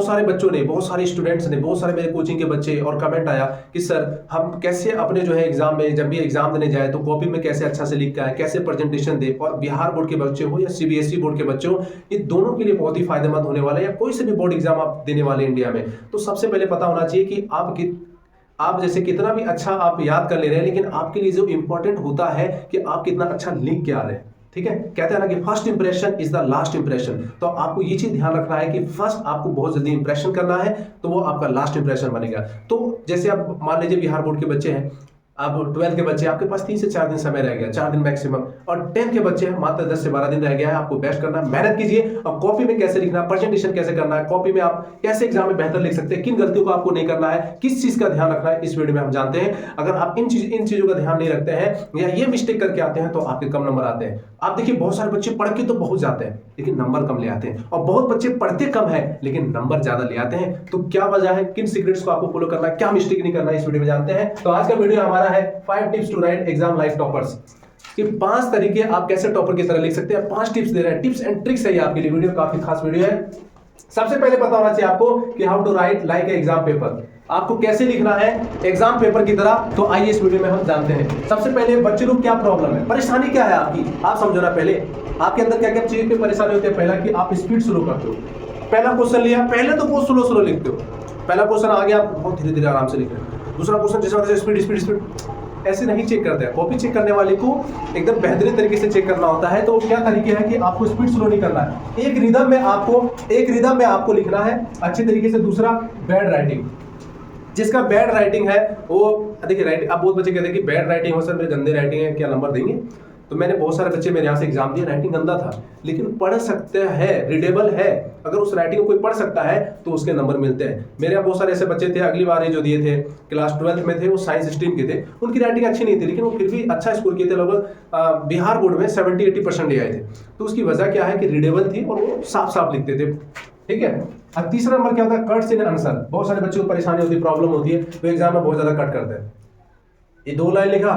बहुत सारे बच्चों ने, बहुत सारे स्टूडेंट्स ने, बहुत सारे मेरे कोचिंग के बच्चे और कमेंट आया कि सर हम कैसे अपने जो है एग्जाम में, जब भी एग्जाम देने जाए तो कॉपी में कैसे अच्छा से लिख के आए, कैसे प्रेजेंटेशन दे। और बिहार बोर्ड के बच्चे हो या सीबीएसई बोर्ड के बच्चे हो, ये दोनों के लिए बहुत ही फायदेमंद होने वाला है। या कोई से भी बोर्ड एग्जाम आप देने वाले इंडिया में, तो सबसे पहले पता होना चाहिए कि आप जैसे कितना भी अच्छा आप याद कर ले रहे हैं, लेकिन आपके लिए जो इंपॉर्टेंट होता है कि आप कितना अच्छा लिख के आ रहे हैं। ठीक है, कहते हैं ना कि first impression is the last impression. तो आपको ये चीज ध्यान रखना है कि फर्स्ट आपको बहुत जल्दी इंप्रेशन करना है, तो वो आपका लास्ट इंप्रेशन बनेगा। तो जैसे आप मान लीजिए बिहार बोर्ड के बच्चे हैं, आप 12th के बच्चे, आपके पास 3 से 4 दिन समय रह गया, 4 दिन मैक्सिमम। और 10th के बच्चे हैं, मात्र 10 से 12 दिन रह गया है। आपको बेस्ट करना है, मेहनत कीजिए। और कॉपी में कैसे लिखना है, प्रेजेंटेशन कैसे करना है, कॉपी में आप कैसे एग्जाम में बेहतर लिख सकते हैं, किन गलतियों को आपको नहीं करना है, किस चीज का ध्यान रखना है, इस वीडियो में हम जानते हैं। अगर आप इन चीजों का ध्यान नहीं रखते हैं या ये मिस्टेक करके आते हैं तो आपके कम नंबर आते हैं। आप देखिए बहुत सारे बच्चे पढ़ के तो बहुत जाते हैं लेकिन नंबर कम ले आते हैं, और बहुत बच्चे पढ़ते कम है लेकिन नंबर ज्यादा ले आते हैं। तो क्या वजह है, किन सीक्रेट्स को आपको फॉलो करना है, क्या मिस्टेक नहीं करना है, इस वीडियो में जानते हैं। तो आज का वीडियो हमारा है 5 tips to write exam like toppers, कि 5 तरीके आप कैसे टॉपर की तरह लिख सकते हैं। 5 टिप्स दे रहे हैं, टिप्स एंड ट्रिक्स है ये आपके लिए। वीडियो काफी खास वीडियो है। सबसे पहले पता होना चाहिए आपको कि how to write like exam paper, आपको कैसे लिखना है एग्जाम पेपर की तरह। तो आइए इस वीडियो में हम जानते हैं। सबसे पहले बच्चे लोग क्या प्रॉब्लम है, परेशानी क्या है आपकी, आप समझो ना। पहले आपके अंदर क्या क्या चीज की परेशानी होती है। पहला कि आप स्पीड स्लो करते हो। पहला क्वेश्चन लिया, पहले तो बहुत स्लो लिखते हो। पहला क्वेश्चन आ गया, आप बहुत धीरे धीरे आराम से लिख रहे हो। दूसरा क्वेश्चन जैसे स्पीड ऐसे नहीं चेक करते हैं। कॉपी चेक करने वाले को एकदम बेहतरीन तरीके से चेक करना होता है। तो क्या तरीके हैं कि आपको स्पीड स्लो नहीं करना है, एक रिदम में आपको लिखना है अच्छे तरीके से। दूसरा बैड राइटिंग, जिसका बैड राइटिंग है वो देखिए राइटिंग, अब बहुत बच्चे कहते हैं कि बैड राइटिंग हो सर, मेरे गंदे राइटिंग है, क्या नंबर देंगे। तो मैंने बहुत सारे बच्चे मेरे यहाँ से एग्जाम दिए, राइटिंग गंदा था लेकिन पढ़ सकते हैं, रीडेबल है। अगर उस राइटिंग को कोई पढ़ सकता है तो उसके नंबर मिलते हैं। मेरे यहाँ बहुत सारे ऐसे बच्चे थे, अगली बार जो दिए थे क्लास 12th में थे, वो साइंस स्ट्रीम के थे, उनकी राइटिंग अच्छी नहीं थी लेकिन वो फिर भी अच्छा स्कोर किए थे। लगभग बिहार बोर्ड में 70-80% ले आए थे। तो उसकी वजह क्या है कि रीडेबल थी और वो साफ लिखते थे। ठीक है। अब तीसरा नंबर क्या होता है, कट्स इन आंसर। बहुत सारे बच्चों को परेशानी होती है, प्रॉब्लम होती है, वो एग्जाम में बहुत ज्यादा कट करते हैं। ये 2 लाइन लिखा,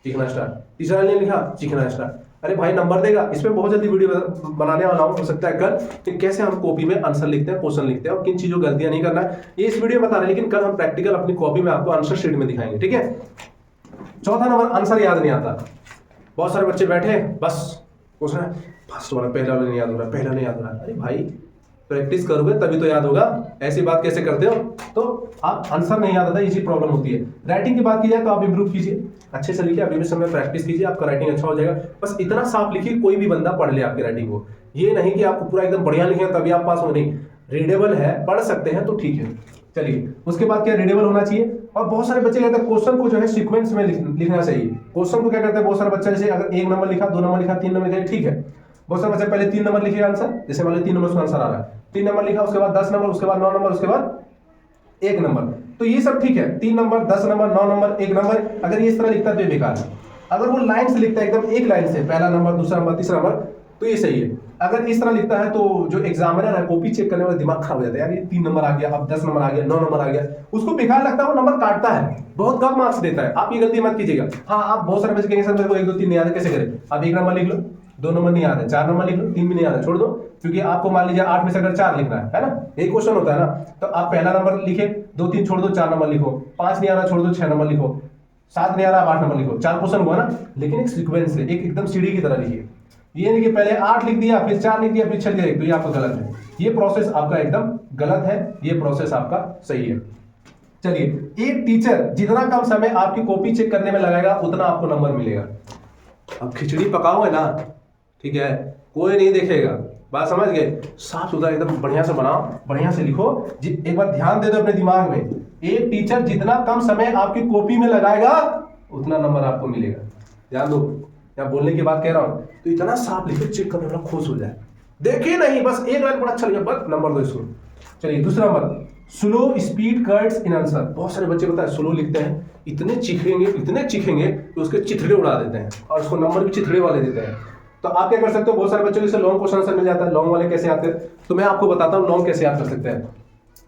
चिकना स्टार, तीसरा लाइन लिखा, चिकना स्टार। अरे भाई नंबर देगा। इसमें बहुत जल्दी वीडियो बनाने वाला हूं, हो सकता है कल, कि कैसे हम कॉपी में आंसर लिखते हैं, क्वेश्चन लिखते हैं और किन चीजों गलतियां नहीं करना है, ये इस वीडियो में बता रहे हैं। लेकिन कल हम प्रैक्टिकल अपनी कॉपी में आपको आंसर शीट में दिखाएंगे। ठीक है। चौथा नंबर, आंसर याद नहीं आता। बहुत सारे बच्चे बैठे बस क्वेश्चन फर्स्ट वाला पहला नहीं याद हो रहा। अरे भाई प्रैक्टिस करोगे तभी तो याद होगा, ऐसी बात कैसे करते हो। तो आप आंसर नहीं याद आता, ये चीज प्रॉब्लम होती है। राइटिंग की बात की जाए तो आप इंप्रूव कीजिए, अच्छे से लिखिए, अभी भी समय प्रैक्टिस कीजिए, आपका राइटिंग अच्छा हो जाएगा। बस इतना साफ लिखिए कोई भी बंदा पढ़ ले आपकी राइटिंग को। ये नहीं कि आपको पूरा एकदम बढ़िया लिखे तभी आप पास हो, नहीं। रीडेबल है, पढ़ सकते हैं तो ठीक है। चलिए उसके बाद क्या, रीडेबल होना चाहिए। और बहुत सारे बच्चे कहते हैं क्वेश्चन को जो है सीक्वेंस में लिखना चाहिए। क्वेश्चन को क्या करते हैं बहुत सारे बच्चे, जैसे अगर 1 नंबर लिखा, 2 नंबर लिखा, 3 नंबर लिखा, ठीक है। बहुत सारे बच्चे पहले 3 नंबर लिखेगा आंसर, जैसे मान लो 3 नंबर उसका आंसर आ रहा है, 3 नंबर लिखा, उसके बाद 10 नंबर, उसके बाद 9 नंबर, उसके बाद 1 नंबर। तो ये सब ठीक है, 3 नंबर, 10 नंबर, 9 नंबर, 1 नंबर। अगर ये इस तरह लिखता है तो ये बेकार है। अगर वो लाइन से लिखता है एकदम एक लाइन से, पहला नंबर, दूसरा नंबर, तीसरा नंबर, तो ये सही है। अगर इस तरह लिखता है तो जो एग्जामिनर है कॉपी चेक करने वाला दिमाग खराब हो जाता है, यार ये 3 नंबर आ गया, अब 10 नंबर आ गया, 9 नंबर आ गया, उसको बेकार लगता है, वो नंबर काटता है, बहुत कम मार्क्स देता है। आप ये गलती मत कीजिएगा। हाँ, आप बहुत सारे बच्चे कहेंगे सर मेरे को 1 2 3 नहीं आता, कैसे करें। आप 1 नंबर लिख लो, 2 नंबर नहीं आता, 4 नंबर लिख लो, 3 भी नहीं आता, छोड़ दो। क्योंकि आपको मान लीजिए 8 में से अगर 4 लिखना है ना, एक क्वेश्चन होता है ना, तो आप पहला नंबर लिखे, 2 3 छोड़ दो, 4 नंबर लिखो, 5 नहीं आ रहा छोड़ दो, 6 नंबर लिखो, 7 नहीं आ रहा 8 नंबर लिखो, 4 क्वेश्चन हुआ ना। लेकिन एक सीक्वेंस है, एक एकदम सीढ़ी की तरह लिखिए। ये नहीं कि पहले 8 लिख दिया, फिर 4 लिख दिया, फिर 6 लिख दिया, तो ये आपका गलत है। ये प्रोसेस आपका एकदम गलत है, ये प्रोसेस आपका सही है। चलिए, एक टीचर जितना कम समय आपकी कॉपी चेक करने में लगाएगा उतना आपको नंबर मिलेगा। अब खिचड़ी पकाओगे ना, ठीक है, कोई नहीं देखेगा, बात समझ गए। साफ सुथरा एकदम बढ़िया से बनाओ, बढ़िया से लिखो। एक बार ध्यान दे दो अपने दिमाग में, एक टीचर जितना कम समय आपकी कॉपी में लगाएगा उतना नंबर आपको मिलेगा। ध्यान दो, या बोलने की बात कह रहा हूं, तो इतना साफ लिखो चिक करने वाला खुश हो जाए। देखिए नहीं, बस एक लाइन बड़ा अच्छा लगे, बस नंबर दो इसको। चलिए दूसरा number, slow speed cuts in answer. बहुत सारे बच्चे पता है स्लो लिखते हैं, इतने चीखेंगे कि उसके चिथड़े उड़ा देते हैं और उसको नंबर भी चिथड़े वाले देते हैं। तो आप क्या कर सकते हो, बहुत सारे बच्चों को लॉन्ग क्वेश्चन आंसर मिल जाता है। लॉन्ग वाले कैसे आते हैं तो मैं आपको बताता हूँ लॉन्ग कैसे याद कर सकते हैं।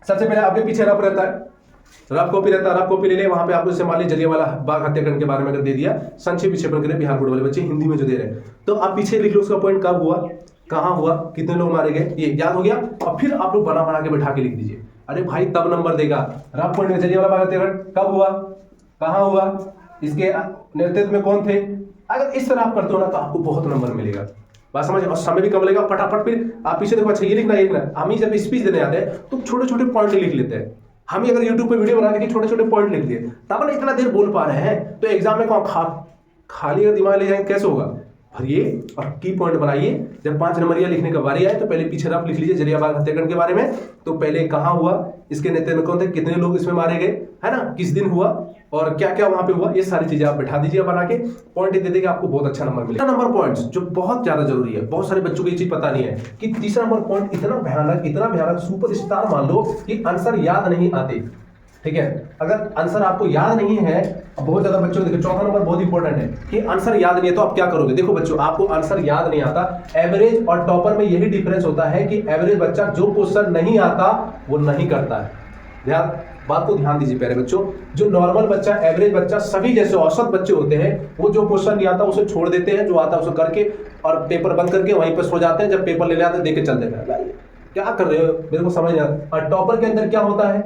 सबसे पहले आपके पीछे रफ रहता है, रफ कॉपी रहता है, रफ कॉपी ले ले, वहां पे आपको जैसे मान लीजिए जलियांवाला बाग हत्याकांड के बारे में अगर दे दिया, संक्षेप विक्षेपण करें बिहार बोर्ड वाले बच्चे हिंदी में जो दे रहे हैं, तो आप पीछे लिख लो उसका पॉइंट कब हुआ, कहाँ हुआ, कितने लोग मारे गए, ये याद हो गया। और फिर आप लोग बना बना के बैठा के लिख दीजिए। अरे भाई तब नंबर देगा। रफ पॉइंट में जलियांवाला बाग हत्याकांड कब हुआ, कहाँ हुआ, इसके नेतृत्व में कौन थे। अगर इस तरह आप करते हो ना तो आपको बहुत नंबर मिलेगा। बात समझ, और समय भी कम लगेगा। फटाफट फिर आप पीछे देखो, अच्छा ये लिखना, ये लिखना। हम ही जब स्पीच देने आते हैं तो छोटे छोटे पॉइंट लिख लेते हैं। हम ही अगर यूट्यूब पे वीडियो बना के छोटे छोटे पॉइंट लिख दिए, तब ना इतना देर बोल पा रहे हैं। तो एग्जाम में खाली अगर दिमाग ले जाएंगे कैसे होगा। भरिए और की पॉइंट बनाइए। जब 5 नंबरिया लिखने का बारी आए तो पहले पीछे रफ लिख लीजिए जलियांवाला बाग हत्याकांड के बारे में। तो पहले कहाँ हुआ, इसके नेतृत्व में कौन थे, कितने लोग इसमें मारे गए, है ना, किस दिन हुआ और क्या क्या वहां पे हुआ, ये सारी चीजें आप बैठा दीजिए बना के। पॉइंट दे देंगे आपको, बहुत अच्छा नंबर मिलेगा। नंबर पॉइंट्स जो बहुत ज्यादा जरूरी है, बहुत सारे बच्चों को ये चीज पता नहीं है कि तीसरा नंबर पॉइंट इतना भयानक सुपरस्टार मान लो कि आंसर याद नहीं आते। ठीक है, अगर आंसर आपको याद नहीं है, बहुत ज्यादा बच्चों को देखो, चौथा नंबर बहुत इंपॉर्टेंट है कि आंसर याद नहीं है तो आप क्या करोगे। देखो बच्चों, आपको आंसर याद नहीं आता। एवरेज और टॉपर में यही डिफरेंस होता है कि एवरेज बच्चा जो क्वेश्चन नहीं आता वो नहीं करता है। बात को ध्यान दीजिए प्यारे बच्चों। जो नॉर्मल बच्चा, एवरेज बच्चा, सभी जैसे औसत बच्चे होते हैं, वो जो क्वेश्चन नहीं आता उसे छोड़ देते हैं, जो आता है उसे करके और पेपर बंद करके वहीं पर सो जाते हैं। जब पेपर ले आते हैं देके चल देते हैं। क्या कर रहे हो, मेरे को समझ नहीं आता। और टॉपर के अंदर क्या होता है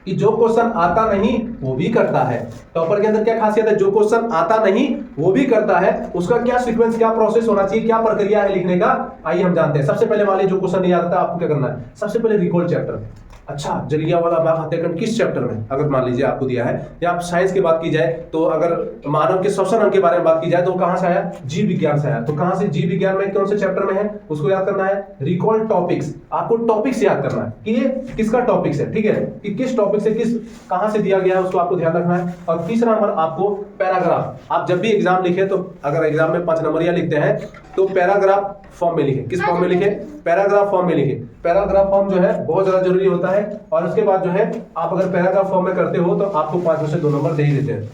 कि जो क्वेश्चन आता नहीं वो भी करता है। टॉपर के अंदर क्या खासियत है, जो क्वेश्चन आता नहीं वो भी करता है। उसका क्या सीक्वेंस, क्या प्रोसेस होना चाहिए, क्या प्रक्रिया है लिखने का, आइए हम जानते हैं। सबसे पहले मान लीजिए जो क्वेश्चन नहीं आता आपको क्या करना है, सबसे पहले रिकॉल चैप्टर। अच्छा, जलियांवाला बाग हत्याकांड किस चैप्टर में, अगर मान लीजिए आपको दिया है, या आप साइंस की बात की जाए तो अगर मानव के श्वसन अंग के बारे में बात की जाए तो कहां से आया, जीव विज्ञान से आया। तो कहां से, जीव विज्ञान में कौन से चैप्टर में है उसको याद करना है। रिकॉल टॉपिक्स, आपको टॉपिक्स याद करना है कि ये किसका टॉपिक्स है। ठीक है, कि किस टॉपिक से किस कहां से दिया गया है उसको आपको ध्यान रखना है। और तीसरा नंबर आपको पैराग्राफ। आप जब भी एग्जाम लिखे तो अगर एग्जाम में 5 नंबरिया लिखते हैं तो पैराग्राफ फॉर्म में लिखे। किस फॉर्म में लिखे, पैराग्राफ फॉर्म में लिखे। पैराग्राफ फॉर्म जो है बहुत ज्यादा जरूरी होता है। और उसके बाद जो है आप अगर पैराग्राफ फॉर्म में करते हो तो आपको 5 में से 2 नंबर दे ही देते हैं।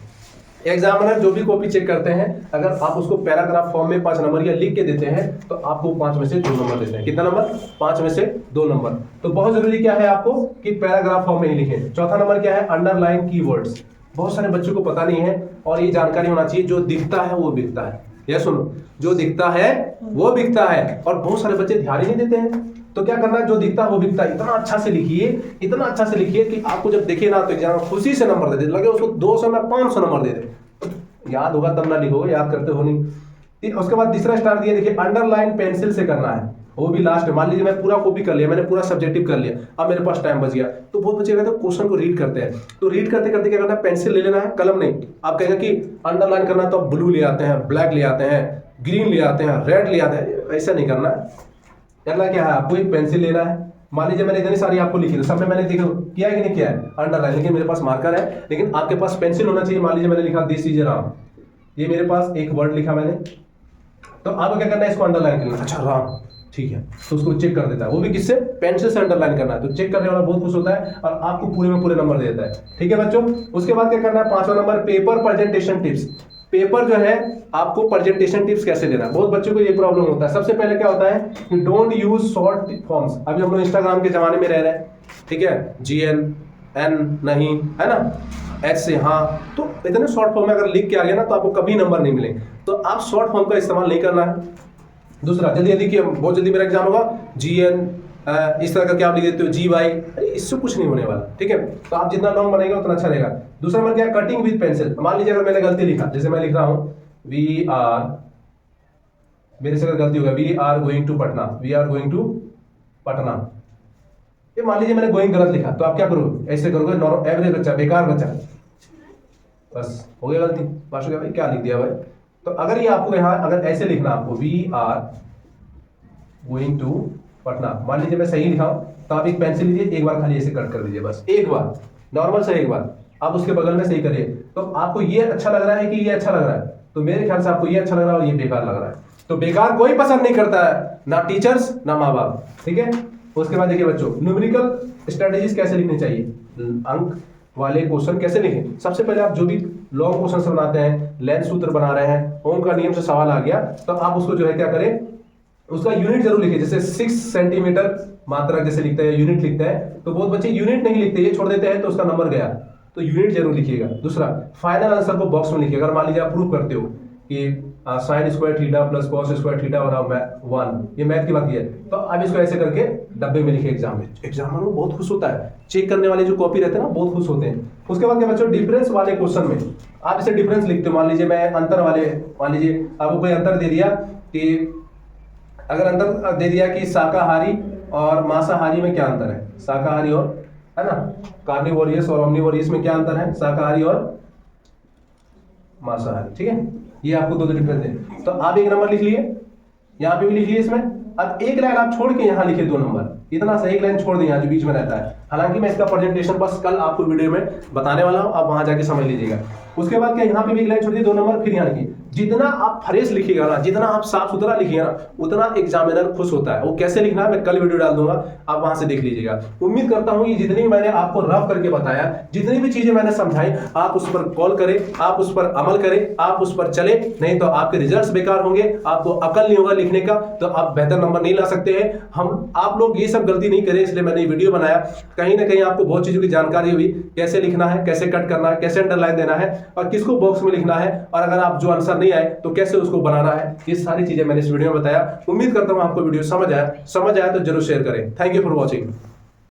एग्जामिनर जो भी कॉपी चेक करते हैं, अगर आप उसको पैराग्राफ फॉर्म में 5 नंबर या लिख के देते हैं तो आपको 5 में से 2 नंबर देते हैं। कितना नंबर, 5 में से 2 नंबर। तो बहुत जरूरी क्या है आपको कि पैराग्राफ फॉर्म में ही लिखें। चौथा नंबर क्या है, अंडरलाइन कीवर्ड्स। बहुत सारे बच्चों को पता नहीं है और ये जानकारी होना चाहिए, जो दिखता है वो बिकता है। यह सुनो, जो दिखता है वो बिकता है। और बहुत सारे बच्चे ध्यान ही नहीं देते हैं। तो क्या करना है, जो दिखता है वो बिकता है। इतना अच्छा से लिखिए, इतना अच्छा से लिखिए कि आपको जब देखिए ना तो एग्जाम खुशी से नंबर दे दे, लगे उसको 200 में 500 नंबर दे दे। याद होगा तब ना लिखोगे, याद करते हो नहीं। उसके बाद तीसरा स्टार दिया, देखिए अंडरलाइन पेंसिल से करना है, वो भी लास्ट में। मान लीजिए मैं पूरा कॉपी कर लिया, मैंने पूरा सब्जेक्टिव कर लिया, अब मेरे पास टाइम बच गया तो बहुत बच्चे कहते हैं क्वेश्चन को रीड करते हैं। तो रीड करते करते क्या करना है, पेंसिल ले लेना है, कलम नहीं। आप कहेंगे कि अंडरलाइन करना है तो आप ब्लू ले आते हैं, ब्लैक ले आते हैं, ग्रीन ले आते हैं, रेड ले आते हैं। ऐसा नहीं करना है। करना क्या है, आपको एक पेंसिल लेना है। मान लीजिए मैंने इतनी सारी आपको लिखी, सब में मैंने देखो किया है कि नहीं किया है अंडरलाइन, लेकिन मेरे पास मार्कर है, लेकिन आपके पास पेंसिल होना चाहिए। मान लीजिए मैंने लिखा दिस इज राम, ये मेरे पास एक वर्ड लिखा मैंने, तो आपको क्या करना है, इसको अंडरलाइन करना। अच्छा राम, ठीक है, तो उसको चेक कर देता है, वो भी किससे, पेंसिल से अंडरलाइन करना है। तो चेक करने वाला बहुत खुश होता है और आपको पूरे में पूरे नंबर दे देता है। ठीक है बच्चों, उसके बाद क्या करना है, 5वां number paper presentation tips. Paper जो है आपको प्रेजेंटेशन टिप्स कैसे लेना है, बहुत बच्चों को ये प्रॉब्लम होता है। सबसे पहले क्या होता है कि डोंट यूज शॉर्ट फॉर्म्स। अभी हम लोग इंस्टाग्राम के जमाने में रह रहे हैं, ठीक है, GN N नहीं, है ना, H से हाँ, तो इतने शॉर्ट फॉर्म में अगर लिख के आ गया ना तो आपको कभी नंबर नहीं मिलेंगे। तो आप शॉर्ट फॉर्म का इस्तेमाल नहीं करना है। दूसरा, जल्दी जल्दी कि बहुत जल्दी मेरा एग्जाम होगा, GN इस तरह करके आप लिख देते हो GY, अरे इससे कुछ नहीं होने वाला। ठीक है, तो आप जितना लॉन्ग बनाएंगे उतना अच्छा रहेगा। दूसरा नंबर क्या है, कटिंग विद पेंसिल। मान लीजिए अगर मैंने गलती लिखा, जैसे मैं लिख रहा हूँ मेरे से अगर गलती होगा we are going to Patna, we are going to Patna, ये मान लीजिए मैंने गोइंग गलत लिखा, तो आप क्या करोगे, ऐसे करोगे, एवरेज बच्चा, बेकार बच्चा, बस हो गया गलती, बस हो गया भाई, क्या लिख दिया भाई। तो अगर ये आपको यहाँ अगर ऐसे लिखना आपको we are going to Patna, मान लीजिए मैं सही लिखा तो आप एक पेंसिल लीजिए, एक बार खाली ऐसे कट कर दीजिए, बस एक बार नॉर्मल से एक बार, आप उसके बगल में सही करिए। तो आपको ये अच्छा लग रहा है कि ये अच्छा लग रहा है, तो मेरे ख्याल से आपको ये अच्छा लग रहा है और ये बेकार लग रहा है। तो बेकार कोई पसंद नहीं करता है, ना टीचर्स ना माँ बाप। ठीक है, उसके बाद देखिए बच्चों, न्यूमेरिकल स्ट्रेटेजीज कैसे लिखनी चाहिए, अंक वाले क्वेश्चन कैसे लिखें। सबसे पहले आप जो भी लॉन्ग क्वेश्चन बनाते हैं, लेंथ सूत्र बना रहे हैं, ओम का नियम से सवाल आ गया, तो आप उसको जो है क्या करें, उसका यूनिट जरूर लिखिए। जैसे 6 सेंटीमीटर मात्रक जैसे लिखते हैं, यूनिट लिखते हैं, तो बहुत बच्चे यूनिट नहीं लिखते, ये छोड़ देते हैं तो उसका नंबर गया। तो यूनिट जरूर लिखिएगा। दूसरा, फाइनल आंसर को बॉक्स में लिखिएगा। अगर मान लीजिए आप प्रूव करते हो कि sine square theta plus cos square theta और 1, ये मैथ की बात है। तो अब इसको ऐसे करके डब्बे में लिखे एग्जाम में, एग्जामिनर को बहुत खुश होता है, चेक करने वाले जो कॉपी रहते हैं ना बहुत खुश होते हैं। उसके बाद क्या बच्चों, डिफरेंस वाले क्वेश्चन में आप इसे डिफरेंस लिखते हो। मान लीजिए मैं अंतर वाले, मान लीजिए आपको कोई अंतर दे दिया कि, अगर अंतर दे दिया कि शाकाहारी और मांसाहारी में क्या अंतर है, शाकाहारी और, है ना, कार्निवोरियस और ओमनिवोरियस में क्या अंतर है, शाकाहारी और मांसाहारी, ठीक है, ये आपको दो डिफरेंस है। तो आप एक नंबर लिख लिए, यहाँ पे भी लिख लिए इसमें। अब एक लाइन आप छोड़ के यहाँ लिखे 2 नंबर, इतना सा एक लाइन छोड़ दें यहाँ जो बीच में रहता है। हालांकि मैं इसका प्रेजेंटेशन बस कल आपको वीडियो में बताने वाला हूँ, आप वहां जाके समझ लीजिएगा। उसके बाद क्या, यहाँ पे भी एक लाइन छोड़ दी 2 नंबर, फिर यहाँ लिखिए। जितना आप फ्रेश लिखिएगा ना, जितना आप साफ सुथरा लिखिएगा ना, उतना एग्जामिनर खुश होता है। वो कैसे लिखना है मैं कल वीडियो डाल दूंगा, आप वहां से देख लीजिएगा। उम्मीद करता हूँ ये जितनी मैंने आपको रफ करके बताया, जितनी भी चीजें मैंने समझाई, आप उस पर कॉल करें, आप उस पर अमल करें, आप उस पर चले, नहीं तो आपके रिजल्ट्स बेकार होंगे, आपको अकल नहीं होगा लिखने का, तो आप बेहतर नंबर नहीं ला सकते हैं। आप लोग ये सब गलती नहीं करें, इसलिए मैंने वीडियो बनाया। कहीं ना कहीं आपको बहुत चीजों की जानकारी हुई, कैसे लिखना है, कैसे कट करना है, कैसे अंडरलाइन देना है और किसको बॉक्स में लिखना है, और अगर आप जो आंसर नहीं आए तो कैसे उसको बनाना है, ये सारी चीजें मैंने इस वीडियो में बताया। उम्मीद करता हूं आपको वीडियो समझ आया तो जरूर शेयर करें। Thank you for watching.